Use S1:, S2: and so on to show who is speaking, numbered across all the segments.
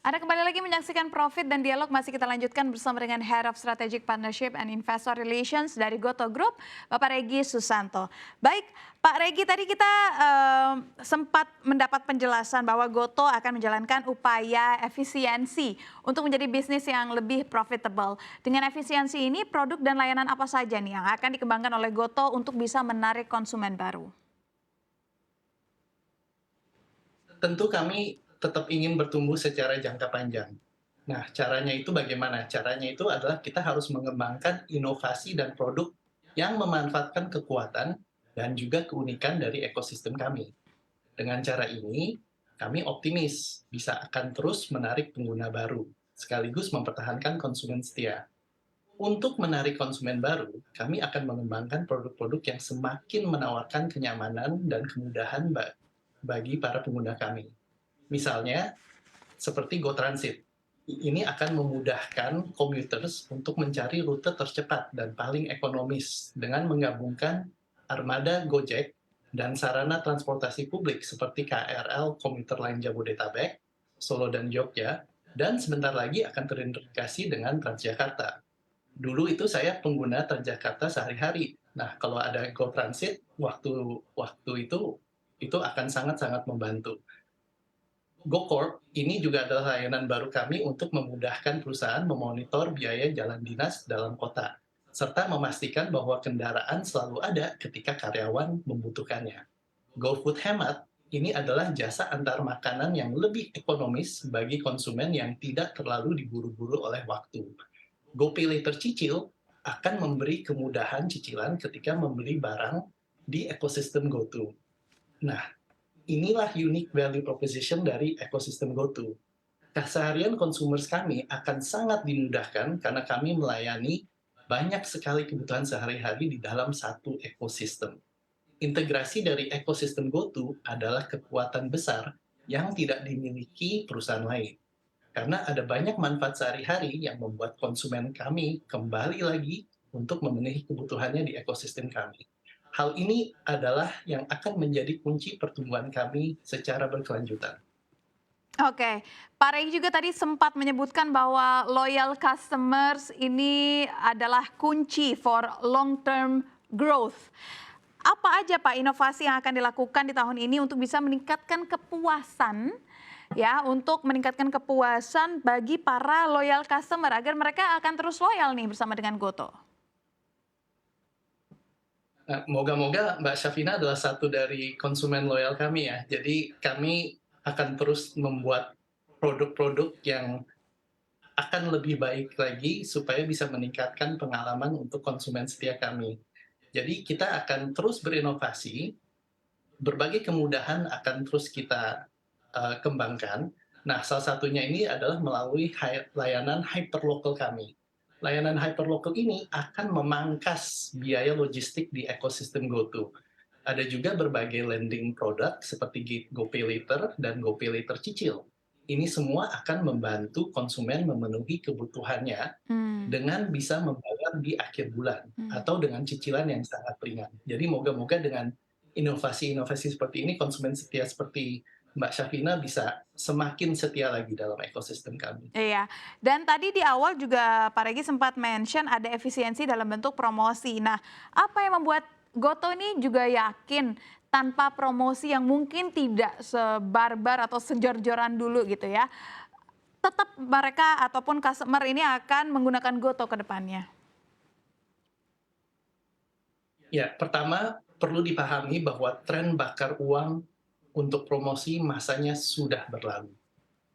S1: Anda kembali lagi menyaksikan Profit dan Dialog, masih kita lanjutkan bersama dengan Head of Strategic Partnership and Investor Relations dari Goto Group, Bapak Regi Susanto. Baik, Pak Regi, tadi kita sempat mendapat penjelasan bahwa Goto akan menjalankan upaya efisiensi untuk menjadi bisnis yang lebih profitable. Dengan efisiensi ini, produk dan layanan apa saja nih yang akan dikembangkan oleh Goto untuk bisa menarik konsumen baru?
S2: Tentu kami tetap ingin bertumbuh secara jangka panjang. Nah, caranya itu bagaimana? Caranya itu adalah kita harus mengembangkan inovasi dan produk yang memanfaatkan kekuatan dan juga keunikan dari ekosistem kami. Dengan cara ini, kami optimis bisa akan terus menarik pengguna baru, sekaligus mempertahankan konsumen setia. Untuk menarik konsumen baru, kami akan mengembangkan produk-produk yang semakin menawarkan kenyamanan dan kemudahan bagi para pengguna kami. Misalnya, seperti GoTransit. Ini akan memudahkan commuters untuk mencari rute tercepat dan paling ekonomis dengan menggabungkan armada Gojek dan sarana transportasi publik seperti KRL Komuter Line Jabodetabek, Solo dan Jogja, dan sebentar lagi akan terintegrasi dengan Transjakarta. Dulu itu saya pengguna Transjakarta sehari-hari. Nah, kalau ada GoTransit, waktu waktu itu akan sangat-sangat membantu. GoCorp ini juga adalah layanan baru kami untuk memudahkan perusahaan memonitor biaya jalan dinas dalam kota, serta memastikan bahwa kendaraan selalu ada ketika karyawan membutuhkannya. GoFood Hemat ini adalah jasa antar makanan yang lebih ekonomis bagi konsumen yang tidak terlalu diburu-buru oleh waktu. GoPayLater Cicil akan memberi kemudahan cicilan ketika membeli barang di ekosistem GoTo. Nah, inilah unique value proposition dari ekosistem GoTo. Keseharian consumers kami akan sangat dimudahkan karena kami melayani banyak sekali kebutuhan sehari-hari di dalam satu ekosistem. Integrasi dari ekosistem GoTo adalah kekuatan besar yang tidak dimiliki perusahaan lain. Karena ada banyak manfaat sehari-hari yang membuat konsumen kami kembali lagi untuk memenuhi kebutuhannya di ekosistem kami. Hal ini adalah yang akan menjadi kunci pertumbuhan kami secara berkelanjutan.
S1: Oke, Pak Rey juga tadi sempat menyebutkan bahwa loyal customers ini adalah kunci for long term growth. Apa aja Pak inovasi yang akan dilakukan di tahun ini untuk bisa meningkatkan kepuasan, ya, untuk meningkatkan kepuasan bagi para loyal customer agar mereka akan terus loyal nih bersama dengan Goto?
S2: Nah, moga-moga Mbak Syafina adalah satu dari konsumen loyal kami ya. Jadi kami akan terus membuat produk-produk yang akan lebih baik lagi supaya bisa meningkatkan pengalaman untuk konsumen setia kami. Jadi kita akan terus berinovasi, berbagai kemudahan akan terus kita kembangkan. Nah, salah satunya ini adalah melalui layanan hyperlocal kami. Layanan hyperlocal ini akan memangkas biaya logistik di ekosistem GoTo. Ada juga berbagai lending produk seperti GoPayLater dan GoPayLater Cicil. Ini semua akan membantu konsumen memenuhi kebutuhannya
S1: Hmm,
S2: dengan bisa membayar di akhir bulan
S1: hmm.
S2: atau dengan cicilan yang sangat ringan. Jadi moga-moga dengan inovasi-inovasi seperti ini, konsumen setia seperti Mbak Syafina bisa semakin setia lagi dalam ekosistem kami.
S1: Iya, dan tadi di awal juga Pak Regi sempat mention ada efisiensi dalam bentuk promosi. Nah, apa yang membuat Goto ini juga yakin tanpa promosi yang mungkin tidak sebarbar atau sejor-joran dulu gitu ya, tetap mereka ataupun customer ini akan menggunakan Goto ke depannya?
S2: Ya, pertama perlu dipahami bahwa tren bakar uang untuk promosi masanya sudah berlalu.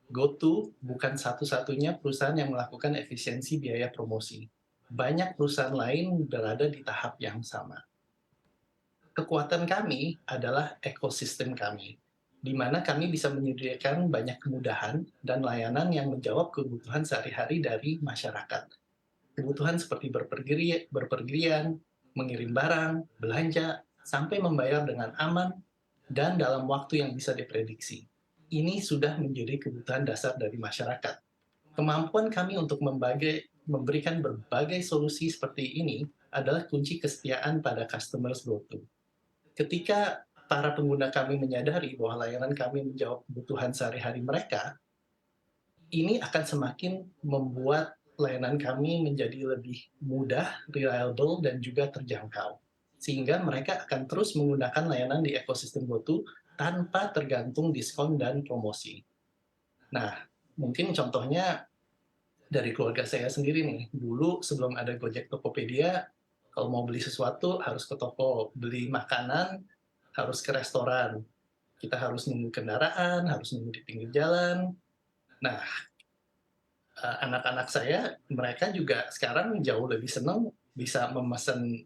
S2: GoTo bukan satu-satunya perusahaan yang melakukan efisiensi biaya promosi. Banyak perusahaan lain berada di tahap yang sama. Kekuatan kami adalah ekosistem kami, di mana kami bisa menyediakan banyak kemudahan dan layanan yang menjawab kebutuhan sehari-hari dari masyarakat. Kebutuhan seperti berpergian, mengirim barang, belanja, sampai membayar dengan aman dan dalam waktu yang bisa diprediksi. Ini sudah menjadi kebutuhan dasar dari masyarakat. Kemampuan kami untuk memberikan berbagai solusi seperti ini adalah kunci kesetiaan pada customers GoTo. Ketika para pengguna kami menyadari bahwa layanan kami menjawab kebutuhan sehari-hari mereka, ini akan semakin membuat layanan kami menjadi lebih mudah, reliable, dan juga terjangkau. Sehingga mereka akan terus menggunakan layanan di ekosistem GoTo tanpa tergantung diskon dan promosi. Nah, mungkin contohnya dari keluarga saya sendiri nih. Dulu sebelum ada Gojek Tokopedia, kalau mau beli sesuatu harus ke toko, beli makanan harus ke restoran. Kita harus nunggu kendaraan, harus nunggu di pinggir jalan. Nah, anak-anak saya, mereka juga sekarang jauh lebih senang bisa memesan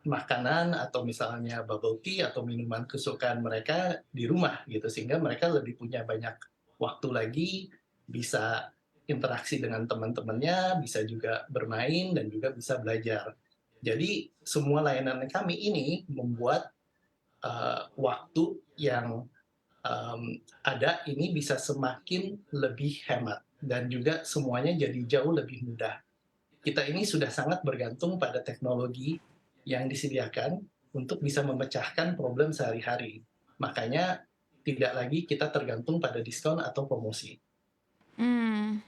S2: makanan atau misalnya bubble tea atau minuman kesukaan mereka di rumah gitu, sehingga mereka lebih punya banyak waktu lagi, bisa interaksi dengan teman-temannya, bisa juga bermain dan juga bisa belajar. Jadi semua layanan kami ini membuat waktu yang ada ini bisa semakin lebih hemat dan juga semuanya jadi jauh lebih mudah. Kita ini sudah sangat bergantung pada teknologi yang disediakan untuk bisa memecahkan problem sehari-hari. Makanya tidak lagi kita tergantung pada diskon atau promosi.
S1: Hmm.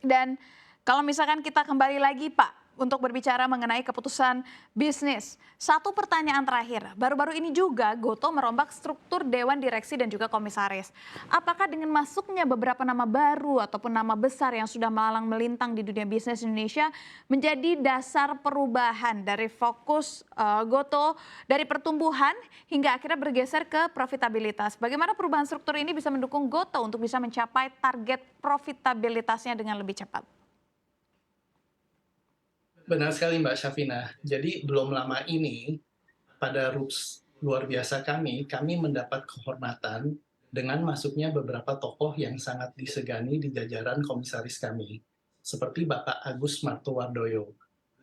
S1: Dan kalau misalkan kita kembali lagi Pak, untuk berbicara mengenai keputusan bisnis. Satu pertanyaan terakhir, baru-baru ini juga Goto merombak struktur Dewan Direksi dan juga Komisaris. Apakah dengan masuknya beberapa nama baru ataupun nama besar yang sudah melalang melintang di dunia bisnis Indonesia menjadi dasar perubahan dari fokus Goto dari pertumbuhan hingga akhirnya bergeser ke profitabilitas. Bagaimana perubahan struktur ini bisa mendukung Goto untuk bisa mencapai target profitabilitasnya dengan lebih cepat?
S2: Benar sekali Mbak Syafina. Jadi belum lama ini pada RUPS luar biasa kami mendapat kehormatan dengan masuknya beberapa tokoh yang sangat disegani di jajaran komisaris kami, seperti Bapak Agus Martowardoyo.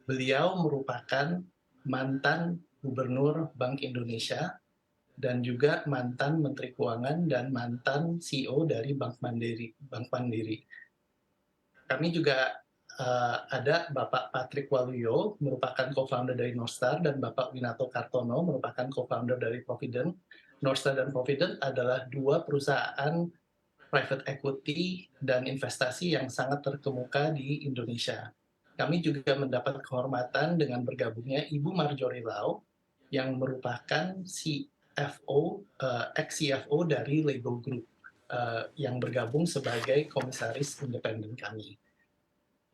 S2: Beliau merupakan mantan Gubernur Bank Indonesia dan juga mantan Menteri Keuangan dan mantan CEO dari Bank Mandiri. Kami juga ada Bapak Patrick Waluyo, merupakan co-founder dari Northstar, dan Bapak Winato Kartono, merupakan co-founder dari Provident. Northstar dan Provident adalah dua perusahaan private equity dan investasi yang sangat terkemuka di Indonesia. Kami juga mendapat kehormatan dengan bergabungnya Ibu Marjorie Lau, yang merupakan CFO, ex-CFO dari Lego Group, yang bergabung sebagai komisaris independen kami.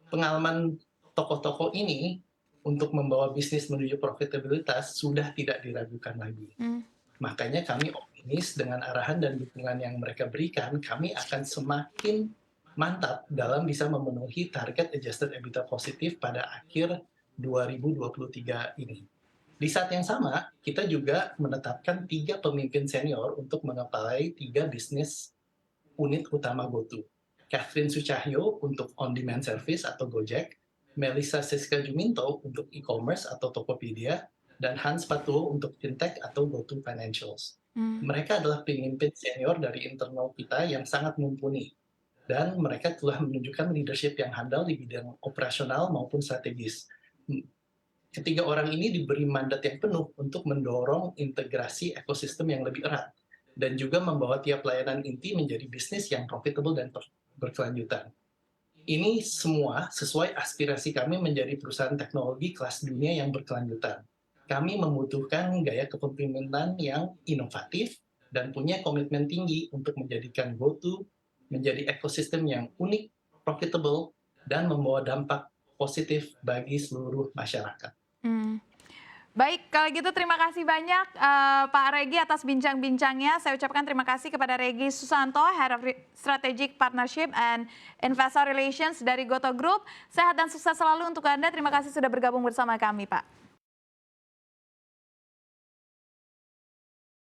S2: Pengalaman tokoh-tokoh ini untuk membawa bisnis menuju profitabilitas sudah tidak diragukan lagi. Makanya kami optimis dengan arahan dan dukungan yang mereka berikan, kami akan semakin mantap dalam bisa memenuhi target adjusted EBITDA positif pada akhir 2023 ini. Di saat yang sama, kita juga menetapkan 3 pemimpin senior untuk mengepalai 3 bisnis unit utama GoTo. Catherine Sucahyo untuk on-demand service atau Gojek, Melissa Siska Juminto untuk e-commerce atau Tokopedia, dan Hans Patuwo untuk fintech atau GoTo Financials. Mereka adalah pemimpin senior dari internal kita yang sangat mumpuni, dan mereka telah menunjukkan leadership yang handal di bidang operasional maupun strategis. Ketiga orang ini diberi mandat yang penuh untuk mendorong integrasi ekosistem yang lebih erat, dan juga membawa tiap layanan inti menjadi bisnis yang profitable dan berkelanjutan. Ini semua sesuai aspirasi kami menjadi perusahaan teknologi kelas dunia yang berkelanjutan. Kami membutuhkan gaya kepemimpinan yang inovatif dan punya komitmen tinggi untuk menjadikan GoTo menjadi ekosistem yang unik, profitable, dan membawa dampak positif bagi seluruh masyarakat.
S1: Baik, kalau gitu terima kasih banyak Pak Regi atas bincang-bincangnya. Saya ucapkan terima kasih kepada Regi Susanto, Head of Strategic Partnership and Investor Relations dari Goto Group. Sehat dan sukses selalu untuk Anda. Terima kasih sudah bergabung bersama kami, Pak.